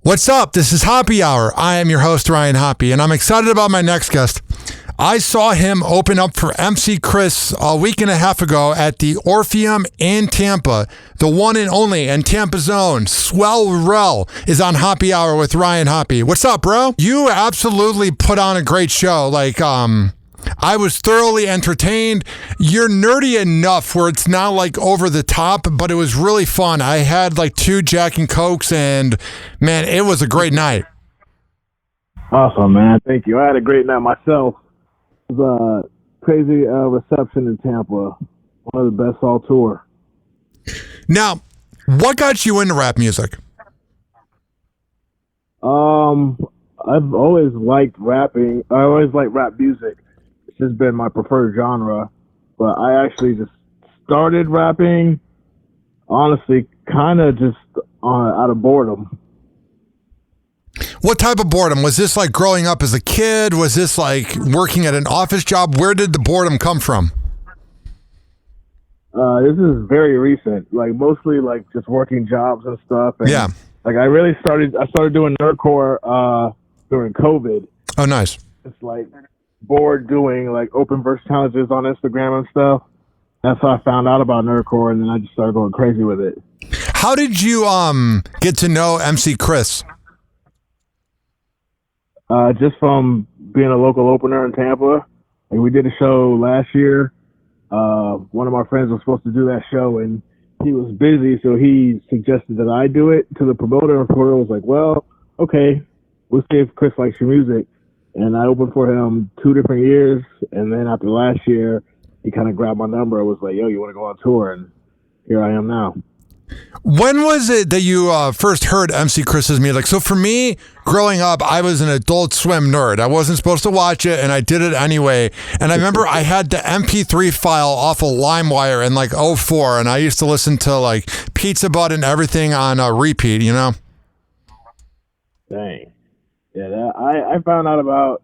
What's up? This is Hoppe Hour. I am your host, Ryan Hoppe, and I'm excited about my next guest. I saw him open up for MC Chris a week and a half ago at the Orpheum in Tampa. The one and only and Tampa's own Swell Rell is on Hoppe Hour with Ryan Hoppe. What's up, bro? You absolutely put on a great show. I was thoroughly entertained. You're nerdy enough where it's not like over the top, but it was really fun. I had like 2 Jack and Cokes, and man, it was a great night. Awesome, man. Thank you. I had a great night myself. It was a crazy reception in Tampa. One of the best all tour. Now, what got you into rap music? I've always liked rapping. I always liked rap music. It's just been my preferred genre. But I actually just started rapping, honestly, kind of just out of boredom. What type of boredom? Was this like growing up as a kid? Was this like working at an office job? Where did the boredom come from? This is very recent. Like mostly like just working jobs and stuff. And, yeah. Like I started doing nerdcore during COVID. Oh, nice. It's like bored doing like open verse challenges on Instagram and stuff. That's how I found out about nerdcore, and then I just started going crazy with it. How did you get to know MC Chris? Just from being a local opener in Tampa. Like we did a show last year. One of my friends was supposed to do that show, and he was busy, so he suggested that I do it to the promoter. And the promoter was like, well, okay, we'll see if Chris likes your music. And I opened for him 2 different years, and then after last year, he kind of grabbed my number and was like, yo, you want to go on tour? And here I am now. When was it that you first heard MC Chris's music? So for me, growing up, I was an Adult Swim nerd. I wasn't supposed to watch it, and I did it anyway. And I remember I had the MP3 file off of LimeWire in like '04, and I used to listen to like Pizza Butt and everything on repeat, you know? Dang. Yeah, I found out about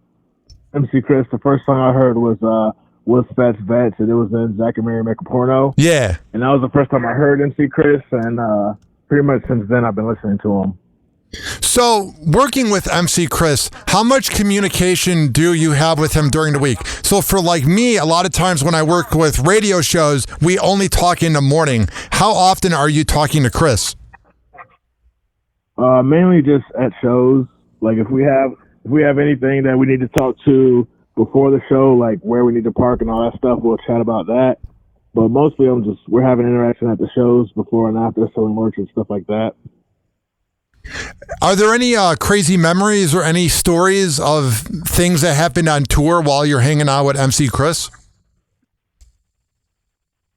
MC Chris. The first song I heard was Fats Vets, and it was in Zach and Mary Make a Porno. Yeah. And that was the first time I heard MC Chris, and pretty much since then I've been listening to him. So, working with MC Chris, how much communication do you have with him during the week? So for like me, a lot of times when I work with radio shows, we only talk in the morning. How often are you talking to Chris? Mainly just at shows. Like if we have anything that we need to talk to before the show, like where we need to park and all that stuff, we'll chat about that. But mostly we're having interaction at the shows before and after, selling merch and stuff like that. Are there any crazy memories or any stories of things that happened on tour while you're hanging out with MC Chris?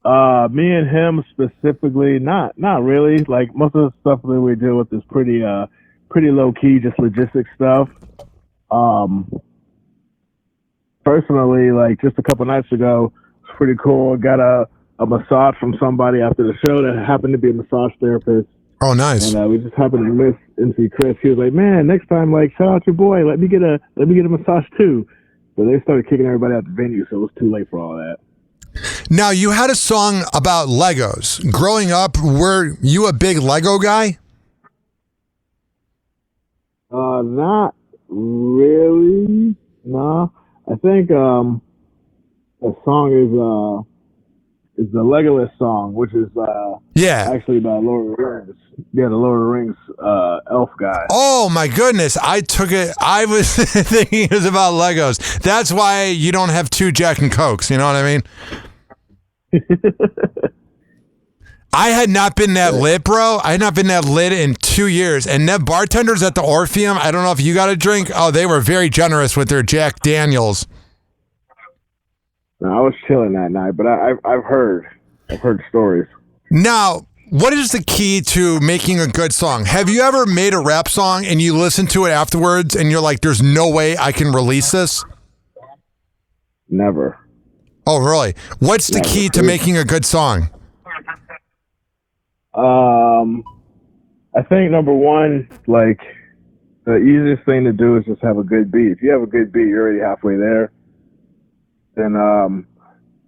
Me and him specifically, not really. Like most of the stuff that we deal with is pretty low key, just logistics stuff. Personally, like just a couple nights ago, it's pretty cool. I got a massage from somebody after the show that happened to be a massage therapist. Oh, nice. And we just happened to miss MC Chris. He was like, man, next time, like, shout out your boy. Let me get a massage too. But they started kicking everybody out the venue, so it was too late for all that. Now, you had a song about Legos. Growing up, were you a big Lego guy? Not really. No. I think the song is the Legolas song, which is actually by Lord of the Rings. Yeah, the Lord of the Rings elf guy. Oh my goodness. I was thinking it was about Legos. That's why you don't have 2 Jack and Cokes, you know what I mean? I had not been that lit, bro. I had not been that lit in 2 years. And the bartenders at the Orpheum, I don't know if you got a drink. Oh, they were very generous with their Jack Daniels. No, I was chilling that night, but I've heard stories. Now, what is the key to making a good song? Have you ever made a rap song and you listen to it afterwards and you're like, there's no way I can release this? Never. Oh, really? What's the key to making a good song? I think number one, like the easiest thing to do is just have a good beat. If you have a good beat, you're already halfway there. Then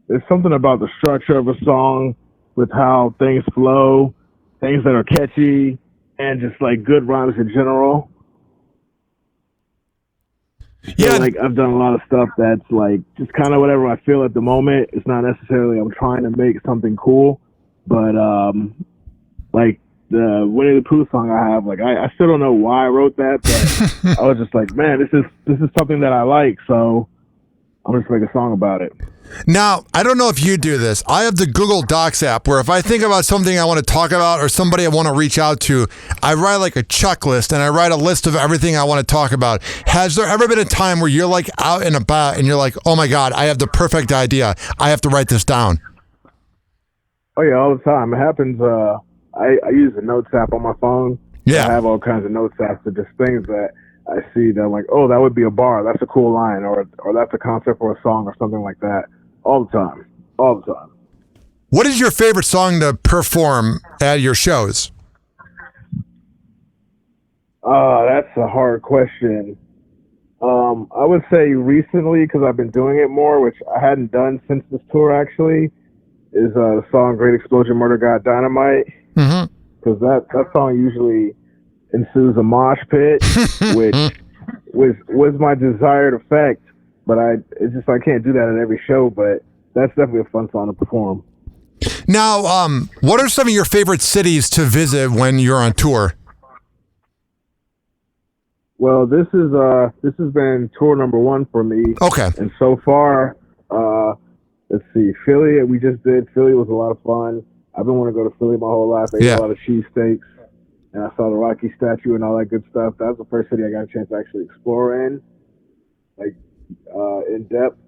there's something about the structure of a song with how things flow, things that are catchy, and just like good rhymes in general. Yeah, so, like I've done a lot of stuff that's like just kind of whatever I feel at the moment. It's not necessarily I'm trying to make something cool, but like the Winnie the Pooh song I have, like I still don't know why I wrote that, but I was just like, man, this is something that I like, so I'm just make a song about it. Now, I don't know if you do this. I have the Google Docs app where if I think about something I want to talk about or somebody I want to reach out to, I write like a checklist and I write a list of everything I want to talk about. Has there ever been a time where you're like out and about and you're like, oh my God, I have the perfect idea. I have to write this down? Oh yeah, all the time. It happens. I use the notes app on my phone. Yeah. I have all kinds of notes apps of just things that I see that I'm like, oh, that would be a bar. That's a cool line, or that's a concept for a song or something like that. All the time. All the time. What is your favorite song to perform at your shows? That's a hard question. I would say recently, because I've been doing it more, which I hadn't done since this tour actually, is the song Great Explosion Murder God Dynamite. Mm-hmm. Because that song usually ensues a mosh pit, which was my desired effect. But it's just I can't do that at every show. But that's definitely a fun song to perform. Now, what are some of your favorite cities to visit when you're on tour? Well, this has been tour number 1 for me. Okay. And so far, let's see, Philly. We just did. Philly was a lot of fun. I've been wanting to go to Philly my whole life. I ate a lot of cheesesteaks, and I saw the Rocky statue and all that good stuff. That was the first city I got a chance to actually explore in, like in depth.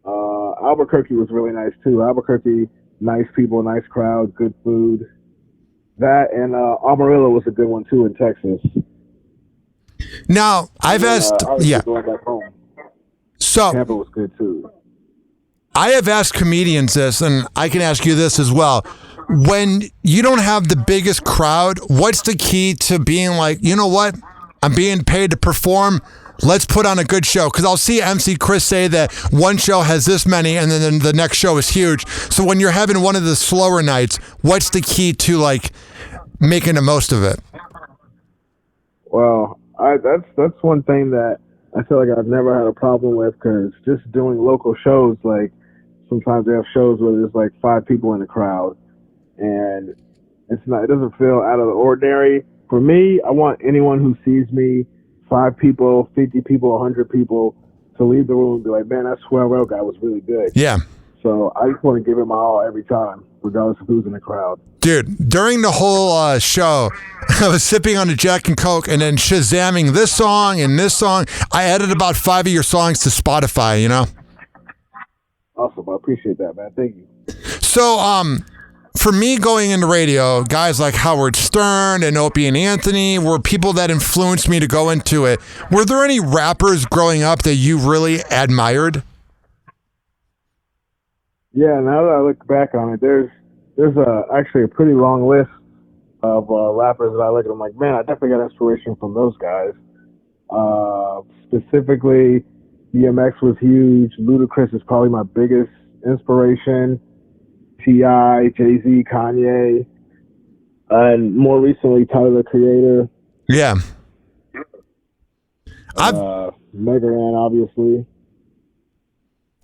Albuquerque was really nice too. Albuquerque, nice people, nice crowd, good food. That and Amarillo was a good one too in Texas. Now, I've asked, going back home. So Tampa was good too. I have asked comedians this, and I can ask you this as well. When you don't have the biggest crowd, what's the key to being like, you know what? I'm being paid to perform. Let's put on a good show. Because I'll see MC Chris say that one show has this many, and then the next show is huge. So when you're having one of the slower nights, what's the key to like making the most of it? Well, that's one thing that I feel like I've never had a problem with, because just doing local shows, like sometimes they have shows where there's like 5 people in the crowd, and it doesn't feel out of the ordinary. For me, I want anyone who sees me, 5 people, 50 people, 100 people, to leave the room and be like, man, that Swell Rell guy was really good. Yeah. So I just want to give it my all every time, regardless of who's in the crowd. Dude, during the whole show, I was sipping on a Jack and Coke and then Shazamming this song and this song. I added about 5 of your songs to Spotify, you know? Awesome. I appreciate that, man. Thank you. So, for me going into radio, guys like Howard Stern and Opie and Anthony were people that influenced me to go into it. Were there any rappers growing up that you really admired? Yeah, now that I look back on it, there's actually a pretty long list of rappers that I look at. I'm like, man, I definitely got inspiration from those guys. Specifically, DMX was huge. Ludacris is probably my biggest inspiration. T.I., Jay-Z, Kanye, and more recently, Tyler, the Creator. Yeah. Megaran, obviously.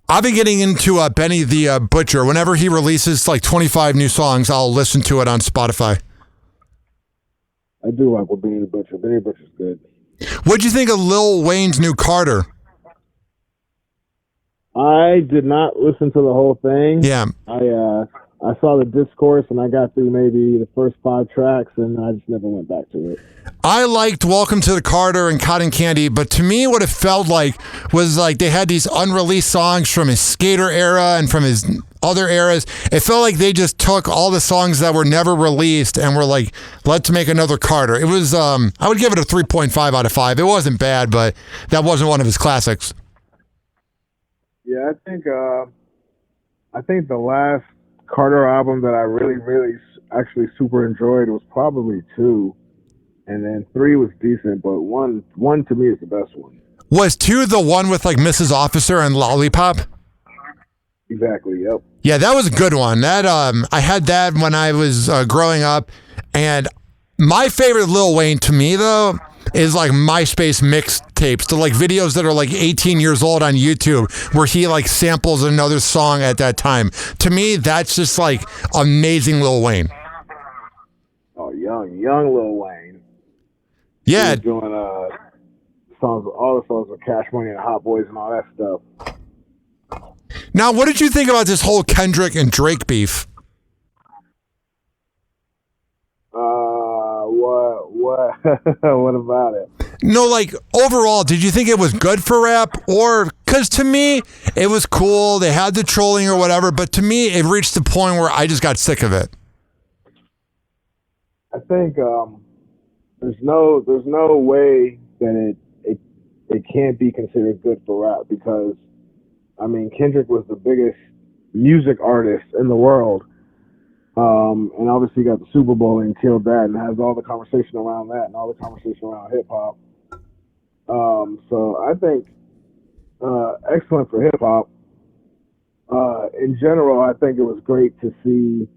I've been getting into Benny the Butcher. Whenever he releases like 25 new songs, I'll listen to it on Spotify. I do like Benny the Butcher. Benny the Butcher's good. What'd you think of Lil Wayne's new Carter? I did not listen to the whole thing. Yeah. I saw the discourse and I got through maybe the first 5 tracks and I just never went back to it. I liked Welcome to the Carter and Cotton Candy, but to me what it felt like was like they had these unreleased songs from his skater era and from his other eras. It felt like they just took all the songs that were never released and were like, let's make another Carter. It was, I would give it a 3.5 out of 5. It wasn't bad, but that wasn't one of his classics. Yeah, I think the last Carter album that I really, really actually super enjoyed was probably 2, and then 3 was decent, but one to me is the best one. Was 2 the one with like Mrs. Officer and Lollipop? Exactly. Yep. Yeah, that was a good one. That I had that when I was growing up, and My favorite Lil Wayne to me, though, is like MySpace mixtapes. The like videos that are like 18 years old on YouTube where he like samples another song at that time. To me, that's just like amazing Lil Wayne. Oh, young Lil Wayne. Yeah. He was doing songs, all the songs with Cash Money and Hot Boys and all that stuff. Now, what did you think about this whole Kendrick and Drake beef? What about it? No, like overall, did you think it was good for rap? Or, because to me, it was cool. They had the trolling or whatever, but to me, it reached the point where I just got sick of it. I think there's no way that it can't be considered good for rap because, I mean, Kendrick was the biggest music artist in the world. And obviously got the Super Bowl and killed that and has all the conversation around that and all the conversation around hip hop. So I think excellent for hip hop. In general, I think it was great to see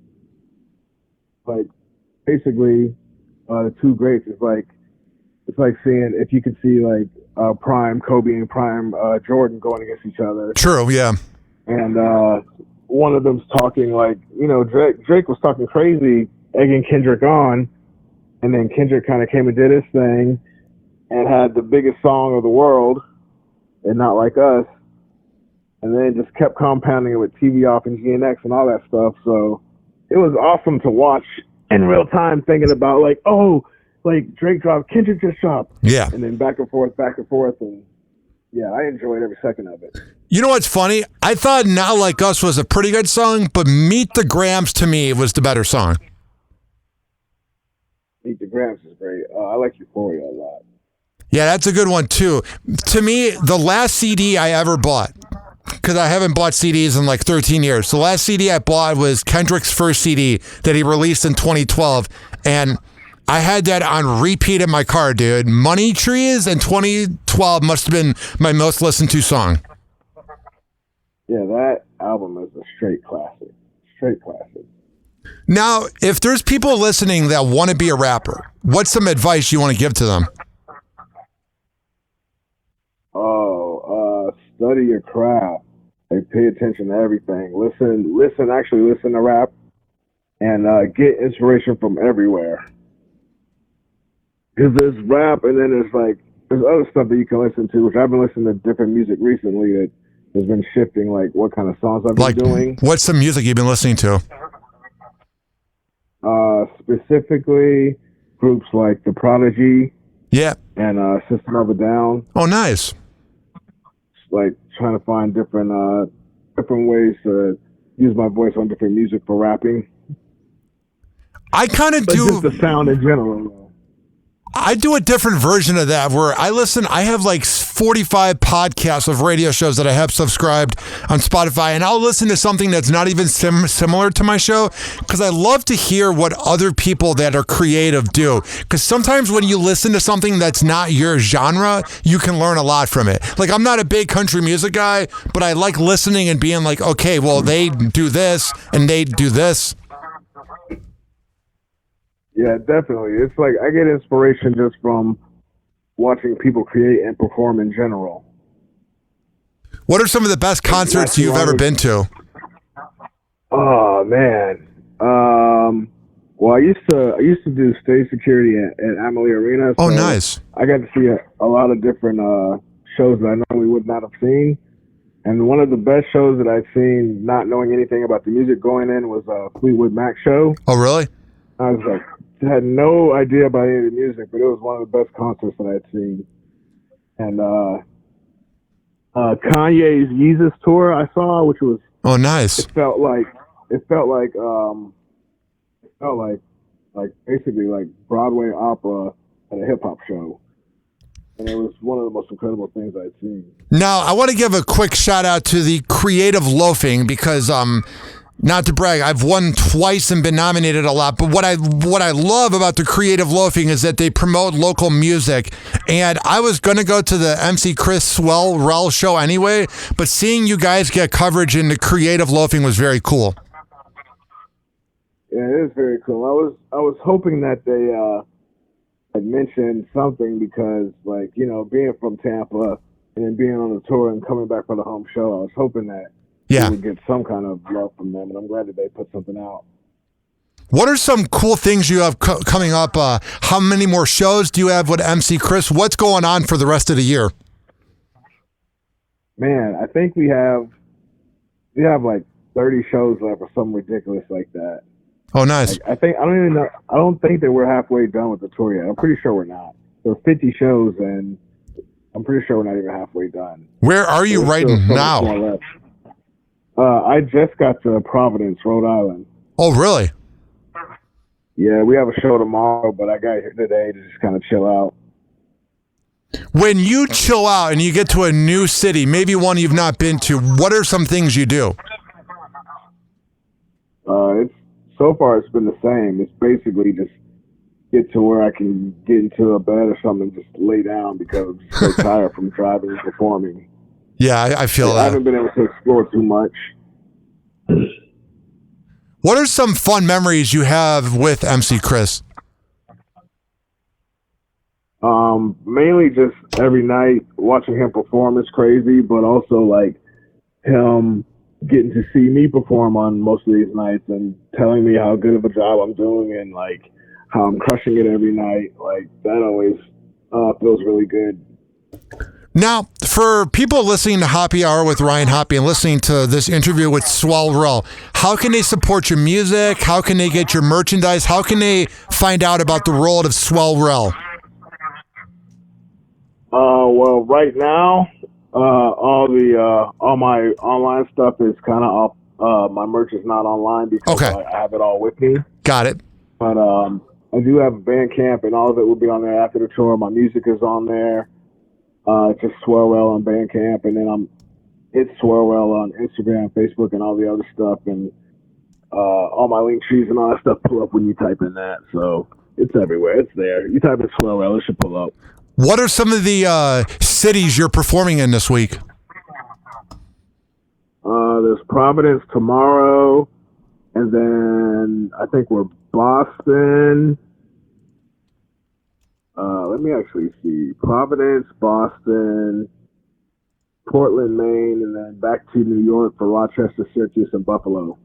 like basically the two greats. It's like seeing if you could see like prime Kobe and prime Jordan going against each other. True, yeah. And one of them's talking like, you know, Drake was talking crazy, egging Kendrick on, and then Kendrick kind of came and did his thing and had the biggest song of the world, and Not Like Us, and then just kept compounding it with TV Off and GNX and all that stuff. So it was awesome to watch in real time, thinking about like, oh, like Drake dropped, Kendrick just dropped. Yeah. And then back and forth, and yeah, I enjoyed every second of it. You know what's funny? I thought Not Like Us was a pretty good song, but Meet the Grams to me was the better song. Meet the Grams is great. I like Euphoria a lot. Yeah, that's a good one too. To me, the last CD I ever bought, because I haven't bought CDs in like 13 years. The last CD I bought was Kendrick's first CD that he released in 2012. And I had that on repeat in my car, dude. Money Trees in 2012 must have been my most listened to song. Yeah, that album is a straight classic. Straight classic. Now, if there's people listening that want to be a rapper, what's some advice you want to give to them? Study your craft. Like, pay attention to everything. Listen to rap and get inspiration from everywhere. Because there's rap and then there's other stuff that you can listen to, which I've been listening to different music recently that has been shifting, like what kind of songs I've been doing. What's some music you've been listening to? Specifically, groups like The Prodigy. Yeah. And System of a Down. Oh, nice. Like trying to find different ways to use my voice on different music for rapping. I kind of do. Just the sound in general. I do a different version of that where I have like 45 podcasts of radio shows that I have subscribed on Spotify, and I'll listen to something that's not even similar to my show because I love to hear what other people that are creative do. Because sometimes when you listen to something that's not your genre, you can learn a lot from it. Like, I'm not a big country music guy, but I like listening and being like, okay, well, they do this and they do this. Yeah, definitely. It's like I get inspiration just from watching people create and perform in general. What are some of the best concerts you've ever been to? Oh man. Well, I used to do stage security at Amalie Arena. So oh, nice. I got to see a lot of different shows that I normally would not have seen. And one of the best shows that I've seen, not knowing anything about the music going in, was a Fleetwood Mac show. Oh, really? I was like, had no idea about any of the music, but it was one of the best concerts that I had seen. And Kanye's Yeezus tour I saw, which was nice. It felt like basically like Broadway opera at a hip hop show. And it was one of the most incredible things I'd seen. Now, I want to give a quick shout out to the Creative Loafing because not to brag, I've won twice and been nominated a lot, but what I love about the Creative Loafing is that they promote local music. And I was going to go to the MC Chris Swell Rell show anyway, but seeing you guys get coverage in the Creative Loafing was very cool. Yeah, it is very cool. I was hoping that had mentioned something because, like, you know, being from Tampa and then being on the tour and coming back for the home show, I was hoping that we would get some kind of love from them, and I'm glad that they put something out. What are some cool things you have coming up? How many more shows do you have with MC Chris? What's going on for the rest of the year? Man, I think we have like 30 shows left or something ridiculous like that. Oh, nice. I don't think that we're halfway done with the tour yet. I'm pretty sure we're not. There are 50 shows, and I'm pretty sure we're not even halfway done. Where are you right now? I just got to Providence, Rhode Island. Oh, really? Yeah, we have a show tomorrow, but I got here today to just kind of chill out. When you chill out and you get to a new city, maybe one you've not been to, what are some things you do? So far it's been the same. It's basically just get to where I can get into a bed or something, just lay down because I'm so tired from driving and performing. Yeah, I feel that. I haven't been able to explore too much. What are some fun memories you have with MC Chris? Mainly just every night watching him perform is crazy, but also like him getting to see me perform on most of these nights and telling me how good of a job I'm doing and like how I'm crushing it every night. Like that always feels really good. Now, for people listening to Happy Hour with Ryan Hoppe and listening to this interview with Swell Rell, how can they support your music? How can they get your merchandise? How can they find out about the world of Swell Rell? Well, right now, all my online stuff is kind of off. My merch is not online because I have it all with me. Got it. But I do have a Bandcamp, and all of it will be on there after the tour. My music is on there. It's just Swell Rell on Bandcamp, and then it's Swell Rell on Instagram, Facebook, and all the other stuff. And all my link trees and all that stuff pull up when you type in that. So it's everywhere. It's there. You type in Swell Rell, it should pull up. What are some of the cities you're performing in this week? There's Providence tomorrow, and then I think we're Boston. Let me actually see. Providence, Boston, Portland, Maine, and then back to New York for Rochester, Syracuse, and Buffalo.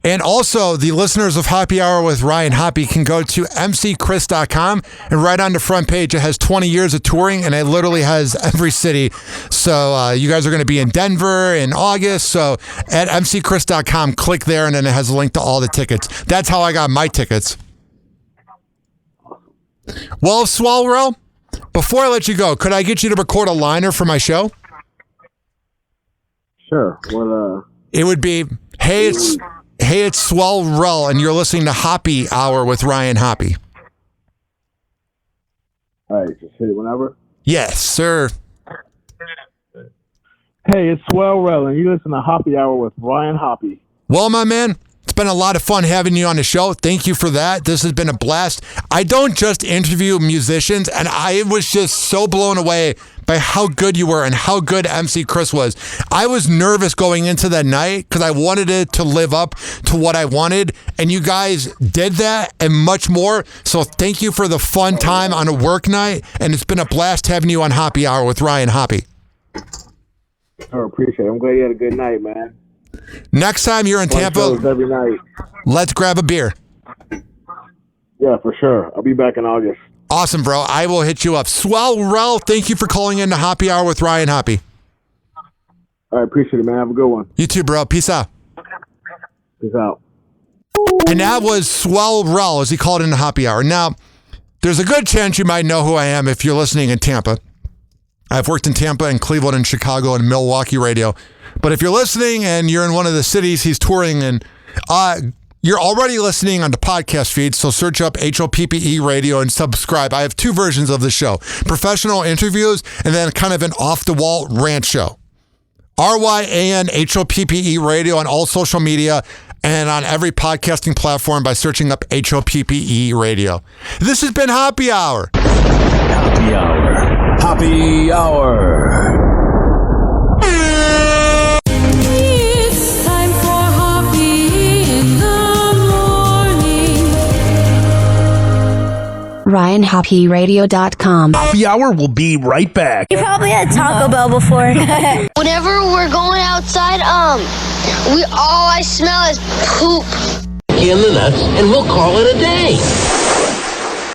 And also, the listeners of Happy Hour with Ryan Hoppe can go to mcchris.com, and right on the front page, it has 20 years of touring, and it literally has every city. So you guys are going to be in Denver in August. So at mcchris.com, click there, and then it has a link to all the tickets. That's how I got my tickets. Well, Swell Rell, before I let you go, could I get you to record a liner for my show? Sure. Well, it would be, hey, it's Swell Rell, and you're listening to Happy Hour with Ryan Hoppe. All right, just hit it whenever. Yes, sir. Hey, it's Swell Rell, and you listen to Happy Hour with Ryan Hoppe. Well, my man, it's been a lot of fun having you on the show. Thank you for that. This has been a blast. I don't just interview musicians, and I was just so blown away by how good you were and how good MC Chris was. I was nervous going into that night because I wanted it to live up to what I wanted, and you guys did that and much more. So thank you for the fun time on a work night, and it's been a blast having you on Happy Hour with Ryan Hoppe. I appreciate it. I'm glad you had a good night, man. Next time you're in Tampa, every night. Let's grab a beer. Yeah, for sure. I'll be back in August. Awesome, bro. I will hit you up. Swell Rell, thank you for calling in to Happy Hour with Ryan Hoppe. I appreciate it, man. Have a good one. You too, bro. Peace out. Peace out. And that was Swell Rell, as he called in the Happy Hour. Now, there's a good chance you might know who I am if you're listening in Tampa. I've worked in Tampa and Cleveland and Chicago and Milwaukee radio. But if you're listening and you're in one of the cities he's touring in, you're already listening on the podcast feed, so search up HOPPE Radio and subscribe. I have two versions of the show, professional interviews and then kind of an off-the-wall rant show. RYAN HOPPE Radio on all social media and on every podcasting platform by searching up HOPPE Radio. This has been Happy Hour. Happy Hour. Happy Hour. It's time for Hoppe in the morning. Ryan RyanHoppyRadio.com. Happy Hour will be right back. You probably had Taco Bell before. Whenever we're going outside, all I smell is poop. In the nuts, and we'll call it a day.